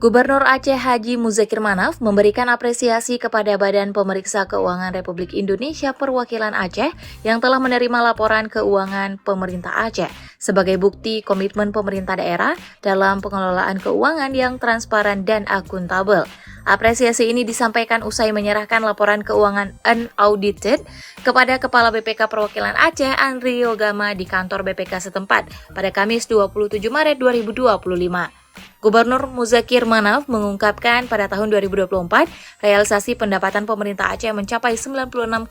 Gubernur Aceh Haji Muzakir Manaf memberikan apresiasi kepada Badan Pemeriksa Keuangan Republik Indonesia Perwakilan Aceh yang telah menerima laporan keuangan pemerintah Aceh sebagai bukti komitmen pemerintah daerah dalam pengelolaan keuangan yang transparan dan akuntabel. Apresiasi ini disampaikan usai menyerahkan laporan keuangan unaudited kepada Kepala BPK Perwakilan Aceh Andri Yogama di kantor BPK setempat pada Kamis 27 Maret 2025. Gubernur Muzakir Manaf mengungkapkan pada tahun 2024, realisasi pendapatan pemerintah Aceh mencapai 96,70%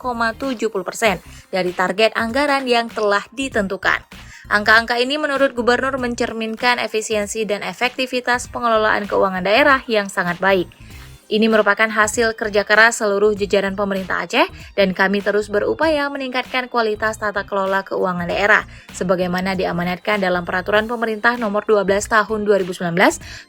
dari target anggaran yang telah ditentukan. Angka-angka ini menurut Gubernur mencerminkan efisiensi dan efektivitas pengelolaan keuangan daerah yang sangat baik. Ini merupakan hasil kerja keras seluruh jajaran pemerintah Aceh dan kami terus berupaya meningkatkan kualitas tata kelola keuangan daerah sebagaimana diamanatkan dalam Peraturan Pemerintah Nomor 12 Tahun 2019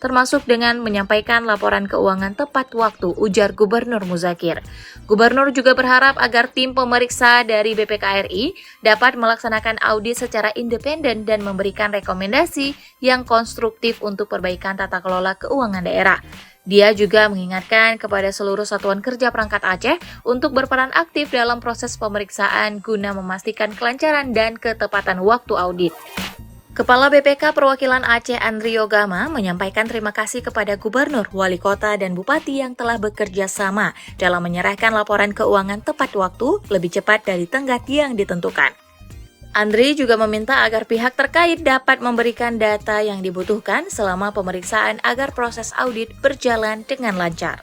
termasuk dengan menyampaikan laporan keuangan tepat waktu, ujar Gubernur Muzakir. Gubernur juga berharap agar tim pemeriksa dari BPK RI dapat melaksanakan audit secara independen dan memberikan rekomendasi yang konstruktif untuk perbaikan tata kelola keuangan daerah. Dia juga mengingatkan kepada seluruh satuan kerja perangkat Aceh untuk berperan aktif dalam proses pemeriksaan guna memastikan kelancaran dan ketepatan waktu audit. Kepala BPK Perwakilan Aceh Andri Yogama menyampaikan terima kasih kepada Gubernur, Wali Kota, dan Bupati yang telah bekerja sama dalam menyerahkan laporan keuangan tepat waktu lebih cepat dari tenggat yang ditentukan. Andri juga meminta agar pihak terkait dapat memberikan data yang dibutuhkan selama pemeriksaan agar proses audit berjalan dengan lancar.